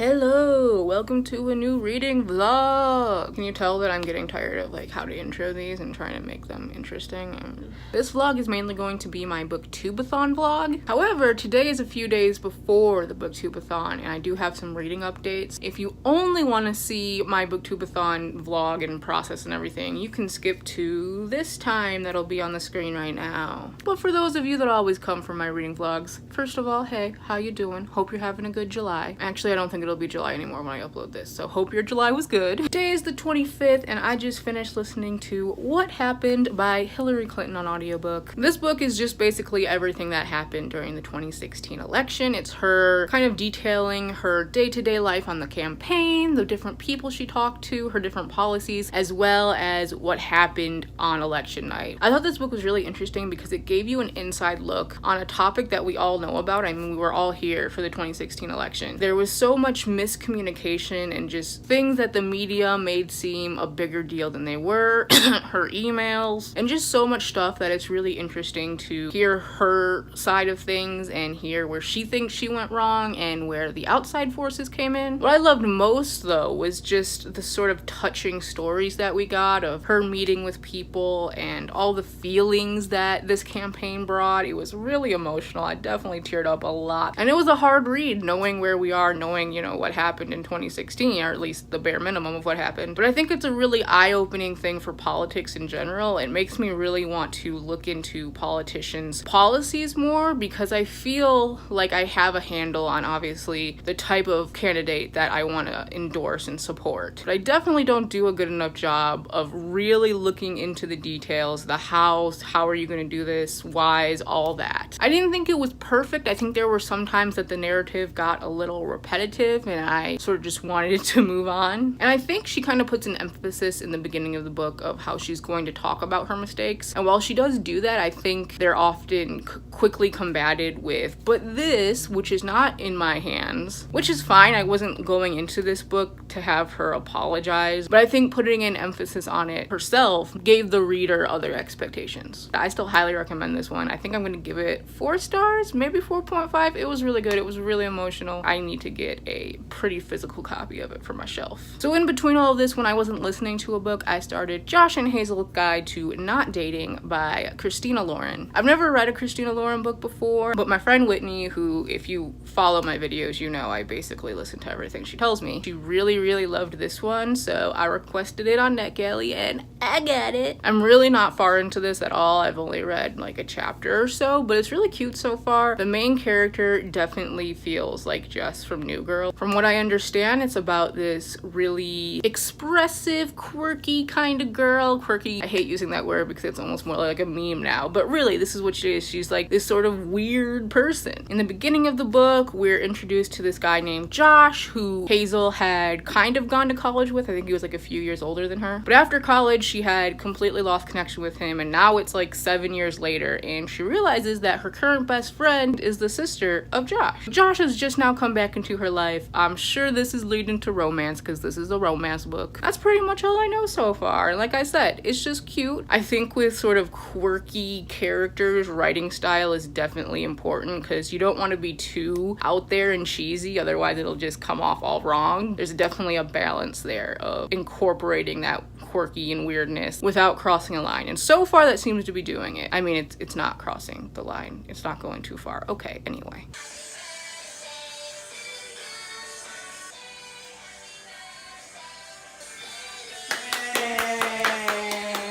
Hello, welcome to a new reading vlog. Can you tell that I'm getting tired of how to intro these and trying to make them interesting? This vlog is mainly going to be my Booktubeathon vlog. However, today is a few days before the Booktubeathon and I do have some reading updates. If you only want to see my Booktubeathon vlog and process and everything, you can skip to this time that'll be on the screen right now. But for those of you that always come for my reading vlogs, first of all, hey, how you doing? Hope you're having a good July. Actually, I don't think it'll be July anymore when I upload this, so hope your July was good. Today is the 25th and I just finished listening to What Happened by Hillary Clinton on audiobook. This book is just basically everything that happened during the 2016 election. It's her kind of detailing her day-to-day life on the campaign, the different people she talked to, her different policies, as well as what happened on election night. I thought this book was really interesting because it gave you an inside look on a topic that we all know about. I mean, we were all here for the 2016 election. There was so much miscommunication and just things that the media made seem a bigger deal than they were, her emails, and just so much stuff that it's really interesting to hear her side of things and hear where she thinks she went wrong and where the outside forces came in. What I loved most though was just the sort of touching stories that we got of her meeting with people and all the feelings that this campaign brought. It was really emotional. I definitely teared up a lot. And it was a hard read knowing where we are, knowing, what happened in 2016, or at least the bare minimum of what happened. But I think it's a really eye-opening thing for politics in general. It makes me really want to look into politicians' policies more because I feel like I have a handle on obviously the type of candidate that I want to endorse and support. But I definitely don't do a good enough job of really looking into the details, the hows, how are you going to do this, whys, all that. I didn't think it was perfect. I think there were some times that the narrative got a little repetitive and I sort of just wanted it to move on. And I think she kind of puts an emphasis in the beginning of the book of how she's going to talk about her mistakes. And while she does do that, I think they're often quickly combated with, but this, which is not in my hands, which is fine. I wasn't going into this book to have her apologize, but I think putting an emphasis on it herself gave the reader other expectations. I still highly recommend this one. I think I'm going to give it 4 stars, maybe 4.5. It was really good. It was really emotional. I need to get a pretty physical copy of it for my shelf. So in between all of this, when I wasn't listening to a book, I started Josh and Hazel's Guide to Not Dating by Christina Lauren. I've never read a Christina Lauren book before, but my friend Whitney, who if you follow my videos, I basically listen to everything she tells me. She really loved this one, so I requested it on NetGalley and I got it. I'm really not far into this at all. I've only read like a chapter or so, but it's really cute so far. The main character definitely feels like Jess from New Girl. From what I understand, it's about this really expressive, quirky kind of girl. Quirky, I hate using that word because it's almost more like a meme now, but really this is what she is. She's like this sort of weird person. In the beginning of the book, we're introduced to this guy named Josh who Hazel had kind of gone to college with. I think he was like a few years older than her. But after college, she had completely lost connection with him, and now it's like 7 years later and she realizes that her current best friend is the sister of Josh. Josh has just now come back into her life. I'm sure this is leading to romance because this is a romance book. That's pretty much all I know so far. And like I said, it's just cute. I think with sort of quirky characters, writing style is definitely important because you don't want to be too out there and cheesy, otherwise it'll just come off all wrong. There's definitely a balance there of incorporating that quirky and weirdness without crossing a line, and so far that seems to be doing it. I mean, it's not crossing the line. It's not going too far. Okay, anyway.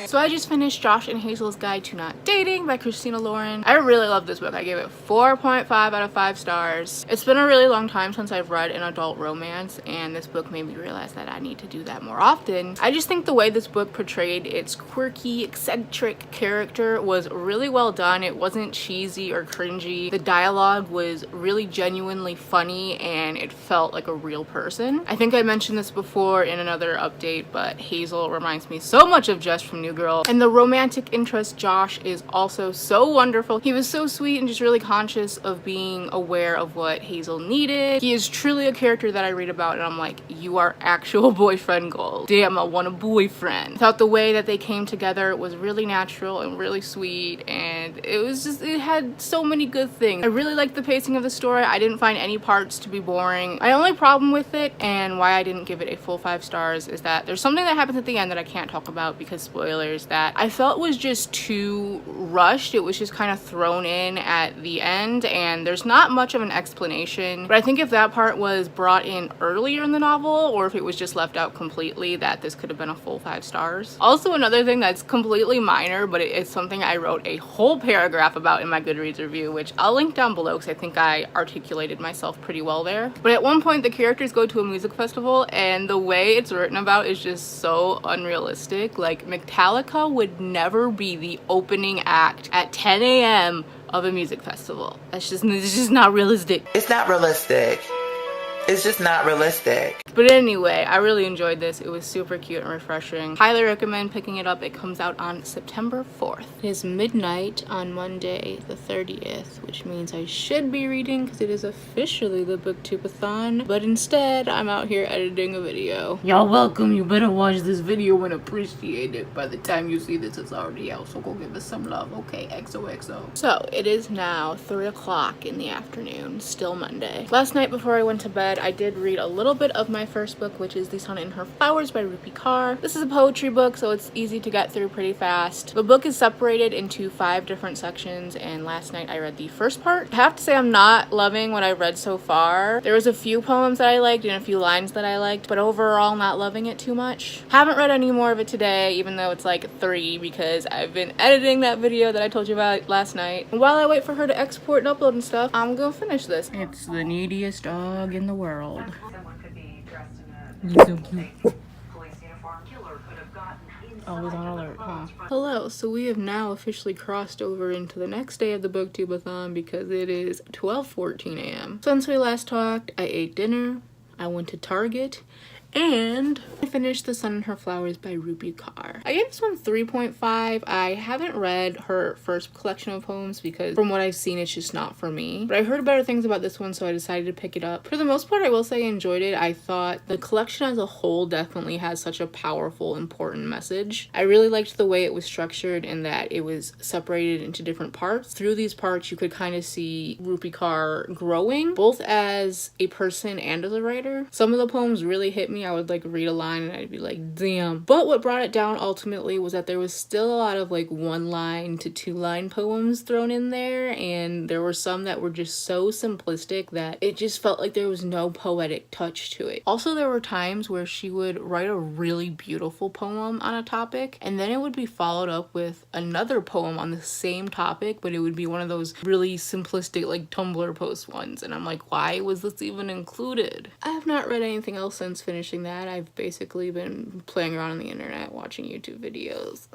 So I just finished Josh and Hazel's Guide to Not Dating by Christina Lauren. I really love this book. I gave it 4.5 out of 5 stars. It's been a really long time since I've read an adult romance, and this book made me realize that I need to do that more often. I just think the way this book portrayed its quirky, eccentric character was really well done. It wasn't cheesy or cringy. The dialogue was really genuinely funny, and it felt like a real person. I think I mentioned this before in another update, but Hazel reminds me so much of Jess from New girl. And the romantic interest, Josh, is also so wonderful. He was so sweet and just really conscious of being aware of what Hazel needed. He is truly a character that I read about and I'm like, you are actual boyfriend gold. Damn, I want a boyfriend. I thought the way that they came together was really natural and really sweet, and it had so many good things. I really liked the pacing of the story. I didn't find any parts to be boring. My only problem with it, and why I didn't give it a full 5 stars, is that there's something that happens at the end that I can't talk about because spoilers, that I felt was just too rushed. It was just kind of thrown in at the end and there's not much of an explanation. But I think if that part was brought in earlier in the novel, or if it was just left out completely, that this could have been a full 5 stars. Also, another thing that's completely minor, but it's something I wrote a whole paragraph about in my Goodreads review, which I'll link down below because I think I articulated myself pretty well there. But at one point the characters go to a music festival and the way it's written about is just so unrealistic. Like, Metallica would never be the opening act at 10 a.m. of a music festival. It's just not realistic. It's not realistic. It's just not realistic. But anyway, I really enjoyed this. It was super cute and refreshing. Highly recommend picking it up. It comes out on September 4th. It is midnight on Monday the 30th, which means I should be reading because it is officially the Booktubeathon. But instead, I'm out here editing a video. Y'all welcome. You better watch this video and appreciate it. By the time you see this, it's already out, so go give us some love, okay? XOXO. So, it is now 3 o'clock in the afternoon. Still Monday. Last night before I went to bed, I did read a little bit of my first book, which is The Sun in Her Flowers by Rupi Kaur. This is a poetry book, so it's easy to get through pretty fast. The book is separated into 5 different sections, and last night I read the first part. I have to say I'm not loving what I've read so far. There was a few poems that I liked and a few lines that I liked, but overall not loving it too much. Haven't read any more of it today, even though it's like 3, because I've been editing that video that I told you about last night. And while I wait for her to export and upload and stuff, I'm gonna finish this. It's the neediest dog in the world. He's so cute. Always on alert, huh? Hello, so we have now officially crossed over into the next day of the Booktubeathon because it is 12:14 a.m. Since we last talked, I ate dinner, I went to Target, and I finished The Sun in Her Flowers by Rupi Kaur. I gave this one 3.5. I haven't read her first collection of poems because from what I've seen, it's just not for me. But I heard better things about this one, so I decided to pick it up. For the most part, I will say I enjoyed it. I thought the collection as a whole definitely has such a powerful, important message. I really liked the way it was structured and that it was separated into different parts. Through these parts, you could kind of see Rupi Kaur growing, both as a person and as a writer. Some of the poems really hit me. I would like read a line and I'd be like, damn. But what brought it down ultimately was that there was still a lot of like 1-line to 2-line poems thrown in there, and there were some that were just so simplistic that it just felt like there was no poetic touch to it. Also, there were times where she would write a really beautiful poem on a topic and then it would be followed up with another poem on the same topic, but it would be one of those really simplistic like Tumblr post ones, and I'm like, why was this even included? I have not read anything else since finishing that. I've basically been playing around on the internet watching YouTube videos.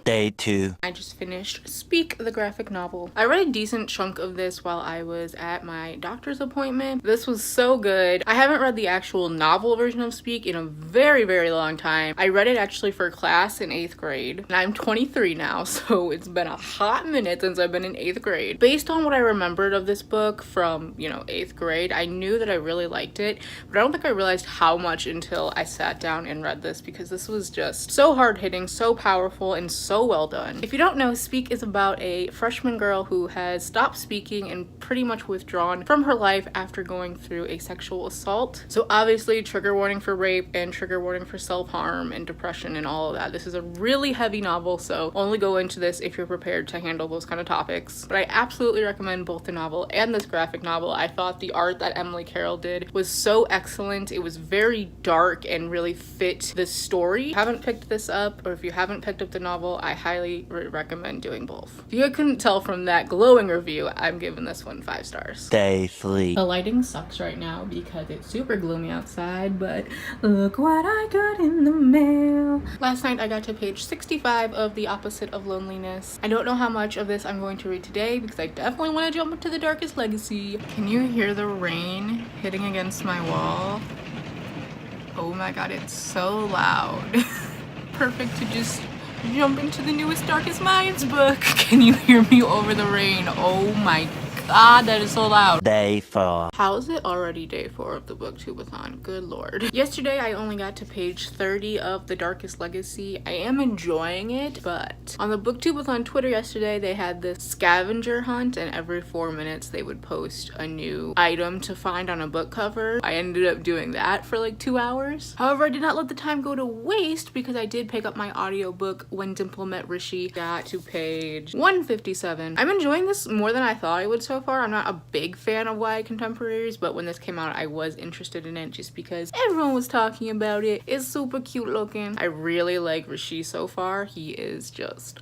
Day 2. I just finished Speak, the graphic novel. I read a decent chunk of this while I was at my doctor's appointment. This was so good. I haven't read the actual novel version of Speak in a very, very long time. I read it actually for class in 8th grade, and I'm 23 now, so it's been a hot minute since I've been in 8th grade. Based on what I remembered of this book from, 8th grade, I knew that I really liked it, but I don't think I realized how much until I sat down and read this, because this was just so hard-hitting, so powerful, and so well done. If you don't know, Speak is about a freshman girl who has stopped speaking and pretty much withdrawn from her life after going through a sexual assault. So obviously, trigger warning for rape and trigger warning for self-harm and depression and all of that. This is a really heavy novel, so only go into this if you're prepared to handle those kind of topics. But I absolutely recommend both the novel and this graphic novel. I thought the art that Emily Carroll did was so excellent. It was very dark and really fit the story. If you haven't picked this up, or if you haven't picked up the novel, I highly recommend doing both. If you couldn't tell from that glowing review, I'm giving this one 5 stars. Day 3. The lighting sucks right now because it's super gloomy outside, but look what I got in the mail. Last night I got to page 65 of The Opposite of Loneliness. I don't know how much of this I'm going to read today because I definitely want to jump into The Darkest Legacy. Can you hear the rain hitting against my wall? Oh my god, it's so loud. Perfect to just jump into the newest Darkest Minds book. Can you hear me over the rain? Oh my god, that is so loud. Day 4. How is it already day 4 of the Booktubeathon? Good lord. Yesterday I only got to page 30 of The Darkest Legacy. I am enjoying it, but on the Booktubeathon Twitter yesterday they had this scavenger hunt, and every 4 minutes they would post a new item to find on a book cover. I ended up doing that for like 2 hours. However, I did not let the time go to waste because I did pick up my audiobook When Dimple Met Rishi. Got to page 157. I'm enjoying this more than I thought I would so far. I'm not a big fan of YA contemporaries, but when this came out I was interested in it just because everyone was talking about it. It's super cute looking. I really like Rishi so far. He is just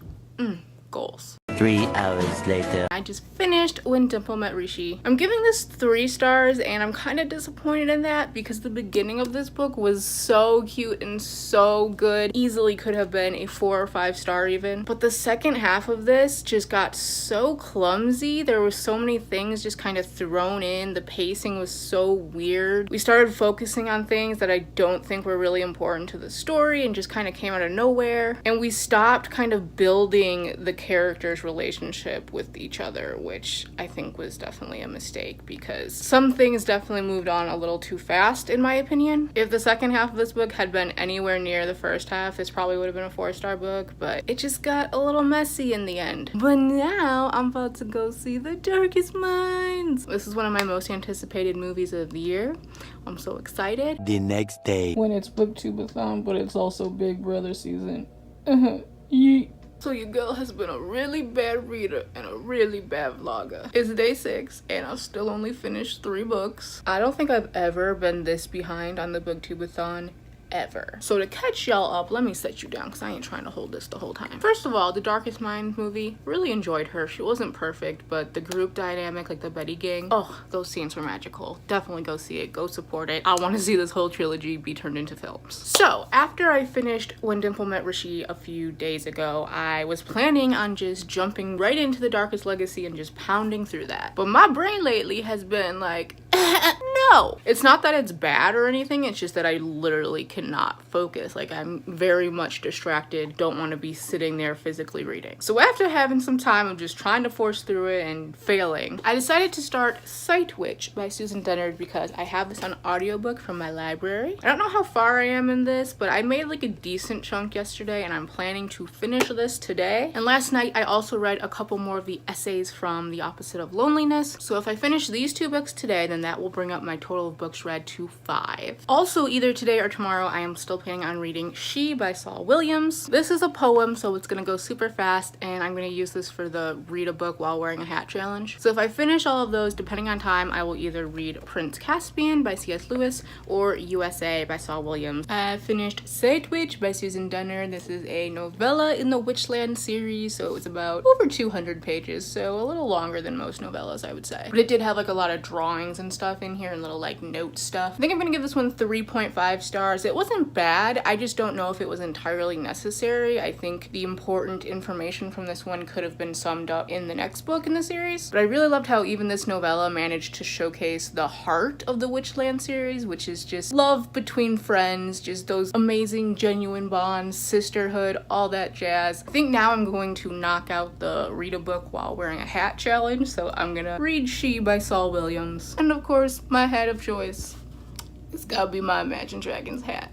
goals. 3 hours later. I just finished When Dimple Met Rishi. I'm giving this 3 stars, and I'm kind of disappointed in that because the beginning of this book was so cute and so good. Easily could have been a 4 or 5 star even. But the second half of this just got so clumsy. There were so many things just kind of thrown in. The pacing was so weird. We started focusing on things that I don't think were really important to the story and just kind of came out of nowhere. And we stopped kind of building the characters' relationship with each other, which I think was definitely a mistake because some things definitely moved on a little too fast in my opinion. If the second half of this book had been anywhere near the first half, this probably would have been a 4-star book, but it just got a little messy in the end. But now I'm about to go see The Darkest Minds. This is one of my most anticipated movies of the year. I'm so excited. The next day. When it's Booktubeathon, but it's also Big Brother season. Yeet. So your girl has been a really bad reader and a really bad vlogger. It's day 6 and I've still only finished 3 books. I don't think I've ever been this behind on the Booktubeathon ever. So to catch y'all up, let me set you down because I ain't trying to hold this the whole time. First of all, the Darkest Minds movie, really enjoyed her. She wasn't perfect, but the group dynamic, like the Betty gang, oh, those scenes were magical. Definitely go see it, go support it. I want to see this whole trilogy be turned into films. So after I finished When Dimple Met Rishi a few days ago, I was planning on just jumping right into The Darkest Legacy and just pounding through that. But my brain lately has been like, no. It's not that it's bad or anything, it's just that I literally cannot focus. Like, I'm very much distracted, don't want to be sitting there physically reading. So after having some time of just trying to force through it and failing, I decided to start Sight Witch by Susan Dennard because I have this on audiobook from my library. I don't know how far I am in this, but I made like a decent chunk yesterday and I'm planning to finish this today. And last night I also read a couple more of the essays from The Opposite of Loneliness. So if I finish these 2 books today, then that will bring up my total of books read to 5. Also, either today or tomorrow, I am still planning on reading She by Saul Williams. This is a poem, so it's gonna go super fast, and I'm gonna use this for the read a book while wearing a hat challenge. So if I finish all of those, depending on time, I will either read Prince Caspian by C.S. Lewis or USA by Saul Williams. I finished Sight Witch by Susan Dennard. This is a novella in the Witchland series, so it's about over 200 pages, so a little longer than most novellas, I would say. But it did have like a lot of drawings and stuff in here and little like note stuff. I think I'm gonna give this one 3.5 stars. It wasn't bad, I just don't know if it was entirely necessary. I think the important information from this one could have been summed up in the next book in the series. But I really loved how even this novella managed to showcase the heart of the Witchland series, which is just love between friends, just those amazing genuine bonds, sisterhood, all that jazz. I think now I'm going to knock out the read a book while wearing a hat challenge, so I'm gonna read She by Saul Williams. And of course, my hat of choice. It's gotta be my Imagine Dragons hat.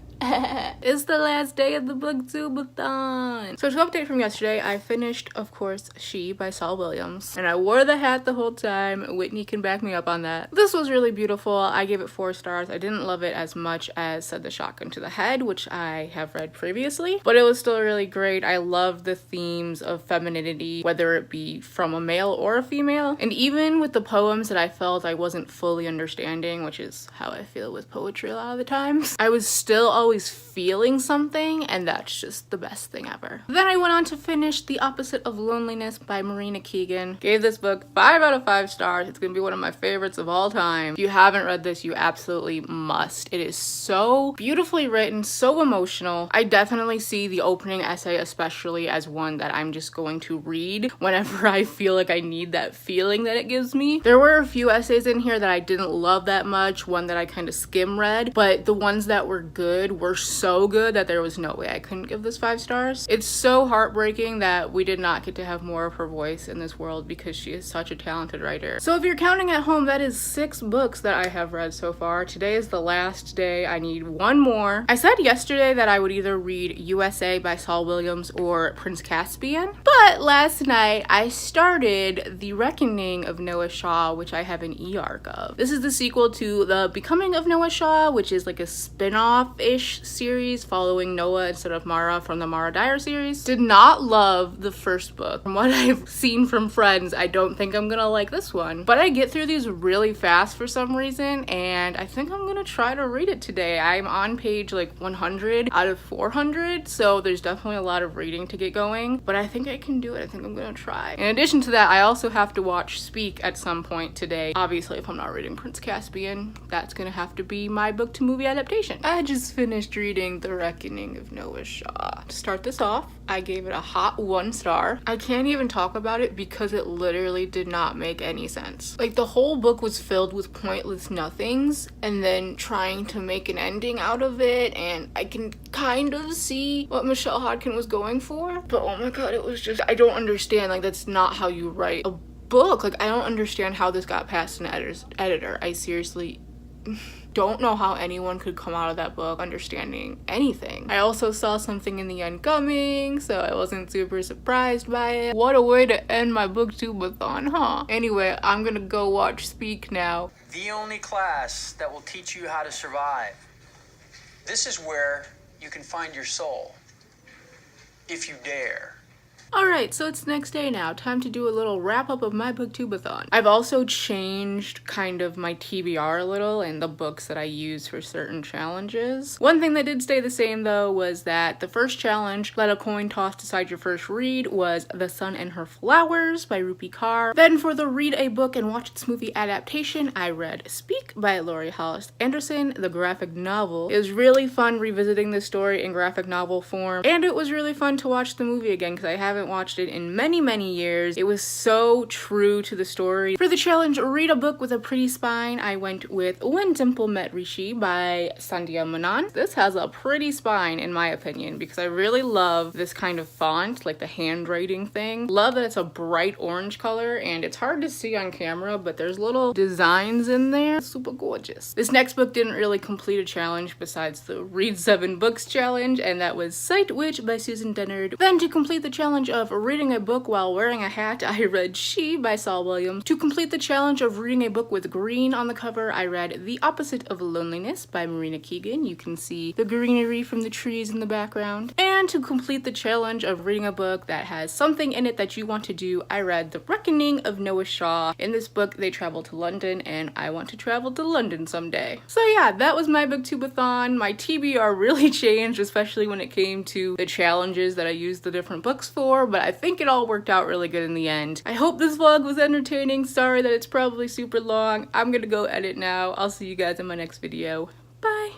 It's the last day of the Booktubeathon. So to update from yesterday, I finished, of course, She by Saul Williams. And I wore the hat the whole time. Whitney can back me up on that. This was really beautiful. I gave it 4 stars. I didn't love it as much as Said the Shotgun to the Head, which I have read previously. But it was still really great. I loved the themes of femininity, whether it be from a male or a female. And even with the poems that I felt I wasn't fully understanding, which is how I feel with poetry a lot of the times, I was still always feeling something, and that's just the best thing ever. Then I went on to finish The Opposite of Loneliness by Marina Keegan. Gave this book 5 out of 5 stars. It's gonna be one of my favorites of all time. If you haven't read this, you absolutely must. It is so beautifully written, so emotional. I definitely see the opening essay especially as one that I'm just going to read whenever I feel like I need that feeling that it gives me. There were a few essays in here that I didn't love that much, one that I kind of skim read, but the ones that were good were so good that there was no way I couldn't give this 5 stars. It's so heartbreaking that we did not get to have more of her voice in this world because she is such a talented writer. So if you're counting at home, that is 6 books that I have read so far. Today is the last day. I need one more. I said yesterday that I would either read USA by Saul Williams or Prince Caspian, but last night I started The Reckoning of Noah Shaw, which I have an e-arc of. This is the sequel to The Becoming of Noah Shaw, which is like a spin-off-ish series following Noah instead of Mara from the Mara Dyer series. Did not love the first book. From what I've seen from friends, I don't think I'm gonna like this one, but I get through these really fast for some reason, and I think I'm gonna try to read it today. I'm on page like 100 out of 400, so there's definitely a lot of reading to get going, but I think I can do it. I think I'm gonna try. In addition to that, I also have to watch Speak at some point today. Obviously, if I'm not reading Prince Caspian, that's gonna have to be my book to movie adaptation. I just finished reading The Reckoning of Noah Shaw. To start this off, I gave it a hot 1 star. I can't even talk about it because it literally did not make any sense. Like, the whole book was filled with pointless nothings and then trying to make an ending out of it, and I can kind of see what Michelle Hodkin was going for, but oh my god, it was just, I don't understand. Like, that's not how you write a book. Like, I don't understand how this got past an editor. I seriously don't know how anyone could come out of that book understanding anything. I also saw something in the end coming, so I wasn't super surprised by it. What a way to end my Booktubeathon, huh? Anyway, I'm gonna go watch Speak now. The only class that will teach you how to survive. This is where you can find your soul, if you dare. Alright, so it's the next day now. Time to do a little wrap up of my Booktubeathon. I've also changed kind of my TBR a little and the books that I use for certain challenges. One thing that did stay the same though was that the first challenge, let a coin toss decide your first read, was The Sun and Her Flowers by Rupi Kaur. Then for the read a book and watch this movie adaptation, I read Speak by Laurie Hollis Anderson, the graphic novel. It was really fun revisiting this story in graphic novel form, and it was really fun to watch the movie again because I haven't watched it in many years. It was so true to the story. For the challenge, read a book with a pretty spine, I went with When Dimple Met Rishi by Sandhya Menon. This has a pretty spine in my opinion because I really love this kind of font, like the handwriting thing. Love that it's a bright orange color and it's hard to see on camera, but there's little designs in there. Super gorgeous. This next book didn't really complete a challenge besides the Read 7 Books challenge, and that was Sight Witch by Susan Dennard. Then to complete the challenge of reading a book while wearing a hat, I read She by Saul Williams. To complete the challenge of reading a book with green on the cover, I read The Opposite of Loneliness by Marina Keegan. You can see the greenery from the trees in the background. And to complete the challenge of reading a book that has something in it that you want to do, I read The Reckoning of Noah Shaw. In this book, they travel to London, and I want to travel to London someday. So yeah, that was my Booktubeathon. My TBR really changed, especially when it came to the challenges that I used the different books for, but I think it all worked out really good in the end. I hope this vlog was entertaining. Sorry that it's probably super long. I'm gonna go edit now. I'll see you guys in my next video. Bye!